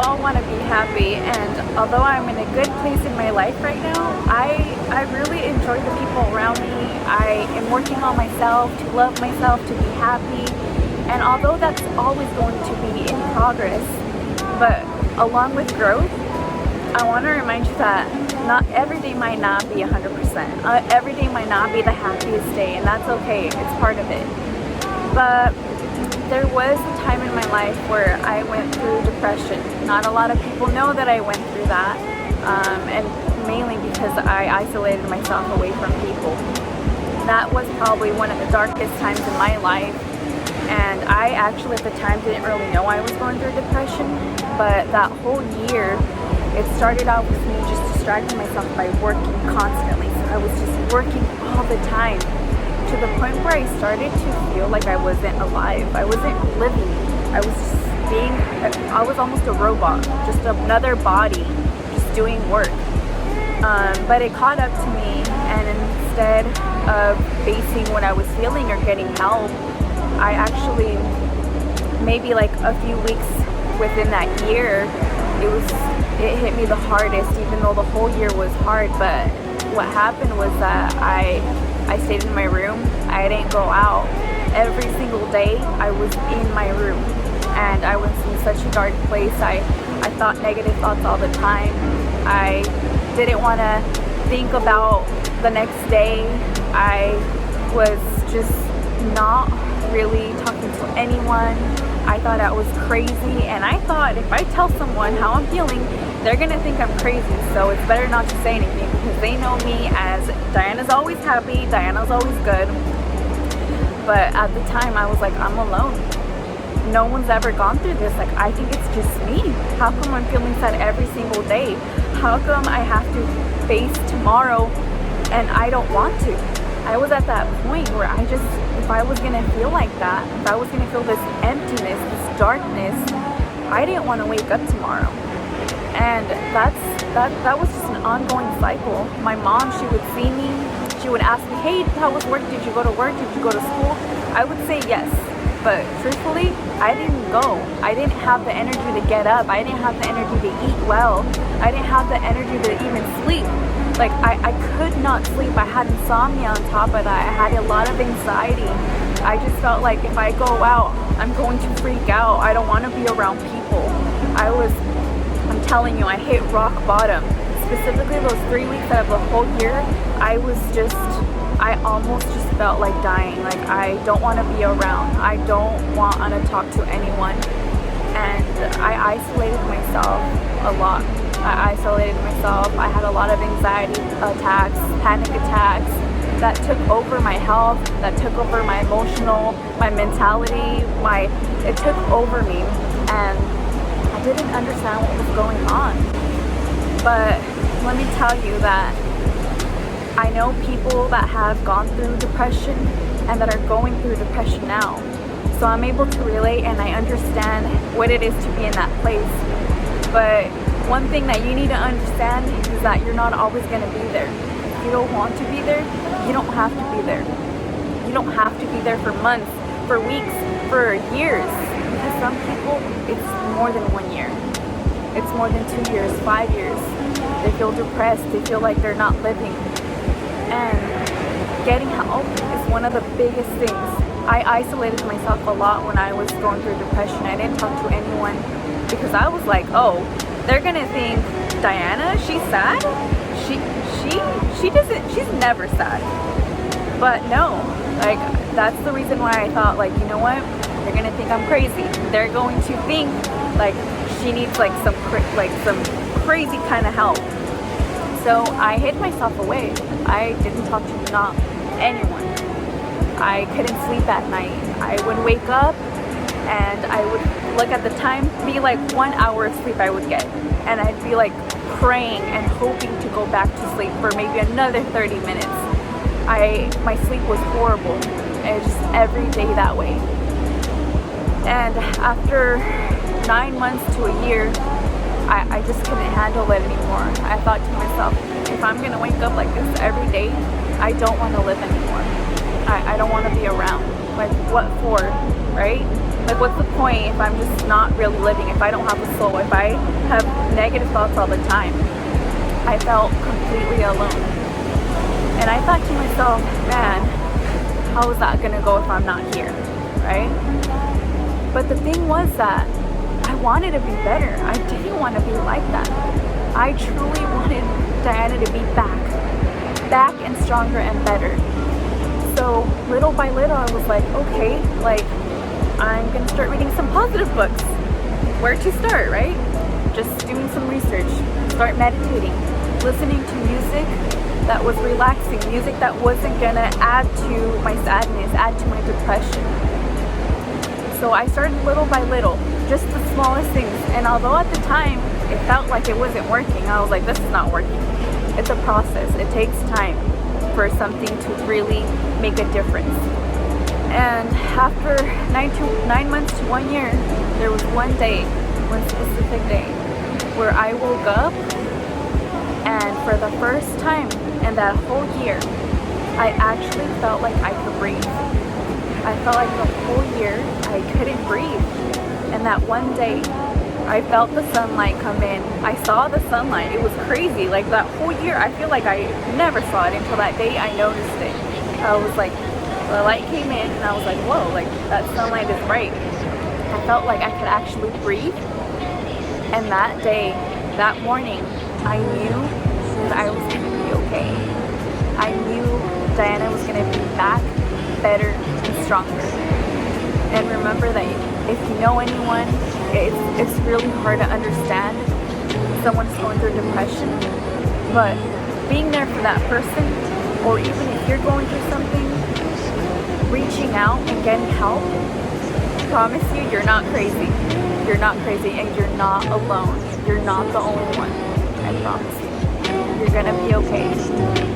all want to be happy, and although I'm in a good place in my life right now, I really enjoy the people around me. I am working on myself, to love myself, to be happy, and although that's always going to be in progress, but along with growth, I want to remind you that not every day might not be 100%. Every day might not be the happiest day, and that's okay. It's part of it. But there was a time in my life where I went through depression. Not a lot of people know that I went through that, and mainly because I isolated myself away from people. That was probably one of the darkest times in my life, and I actually at the time didn't really know I was going through depression, but that whole year, it started out with me just distracting myself by working constantly. So I was just working all the time, to the point where I started to feel like I wasn't alive. I wasn't living. I was almost a robot, just another body, just doing work. But it caught up to me, and instead of facing what I was feeling or getting help, I actually, maybe like a few weeks within that year, it hit me the hardest, even though the whole year was hard. But what happened was that I stayed in my room. I didn't go out. Every single day I was in my room, and I was in such a dark place. I thought negative thoughts all the time. I didn't want to think about the next day. I was just not really talking to anyone. I thought I was crazy, and I thought if I tell someone how I'm feeling, they're gonna think I'm crazy, so it's better not to say anything, because they know me as Diana's always happy, Diana's always good. But at the time I was like, I'm alone. No one's ever gone through this. Like, I think it's just me. How come I'm feeling sad every single day? How come I have to face tomorrow and I don't want to? I was at that point where if I was gonna feel like that, if I was gonna feel this emptiness, this darkness, I didn't want to wake up tomorrow. And that was just an ongoing cycle. My mom, she would see me, she would ask me, hey, how was work? Did you go to work? Did you go to school? I would say yes, but truthfully, I didn't go. I didn't have the energy to get up. I didn't have the energy to eat well. I didn't have the energy to even sleep. Like, I could not sleep. I had insomnia on top of that. I had a lot of anxiety. I just felt like if I go out, I'm going to freak out. I don't want to be around people. I'm telling you, I hit rock bottom. Specifically those 3 weeks out of the whole year, I almost just felt like dying. Like, I don't want to be around. I don't want to talk to anyone. And I isolated myself a lot. I isolated myself. I had a lot of anxiety attacks, panic attacks that took over my health, that took over my emotional, my mentality, it took over me, and I didn't understand what was going on. But let me tell you that I know people that have gone through depression and that are going through depression now. So I'm able to relate, and I understand what it is to be in that place. But one thing that you need to understand is that you're not always going to be there. If you don't want to be there, you don't have to be there. You don't have to be there for months, for weeks, for years. Because some people, it's more than 1 year. It's more than 2 years, 5 years. They feel depressed. They feel like they're not living. And getting help is one of the biggest things. I isolated myself a lot when I was going through depression. I didn't talk to anyone because I was like, oh, they're gonna think Diana, she's sad. She's never sad. But no, like, that's the reason why I thought, like, you know what? They're gonna think I'm crazy. They're going to think like she needs like some crazy kind of help. So I hid myself away. I didn't talk to not anyone. I couldn't sleep at night. I would wake up and I would look at the time, be like 1 hour of sleep I would get. And I'd be like praying and hoping to go back to sleep for maybe another 30 minutes. My sleep was horrible. It was just every day that way. And after 9 months to a year, I just couldn't handle it anymore. I thought to myself, if I'm gonna wake up like this every day, I don't want to live anymore. I don't want to be around. Like, what for, right? Like, what's the point if I'm just not really living, if I don't have a soul, if I have negative thoughts all the time? I felt completely alone. And I thought to myself, man, how is that gonna go if I'm not here, right? But the thing was that I wanted to be better. I didn't want to be like that. I truly wanted Diana to be back and stronger and better. So little by little, I was like, okay, like, I'm gonna start reading some positive books. Where to start, right? Just doing some research, start meditating, listening to music that was relaxing, music that wasn't gonna add to my sadness, add to my depression. So I started little by little, just the smallest things. And although at the time it felt like it wasn't working, I was like, this is not working. It's a process. It takes time for something to really make a difference. And after 9 months to 1 year, there was one specific day, where I woke up, and for the first time in that whole year, I actually felt like I could breathe. I felt like the whole year I couldn't breathe. And that one day, I felt the sunlight come in. I saw the sunlight. It was crazy. Like, that whole year, I feel like I never saw it until that day I noticed it. I was like, the light came in, and I was like, whoa, like, that sunlight is bright. I felt like I could actually breathe. And that day, that morning, I knew that I was going to be okay. I knew Diana was going to be back, better, and stronger. And remember that if you know anyone, it's really hard to understand someone who's going through depression. But being there for that person, or even if you're going through something, reaching out and getting help, I promise you, you're not crazy. You're not crazy, and you're not alone. You're not the only one. I promise you. You're gonna be okay.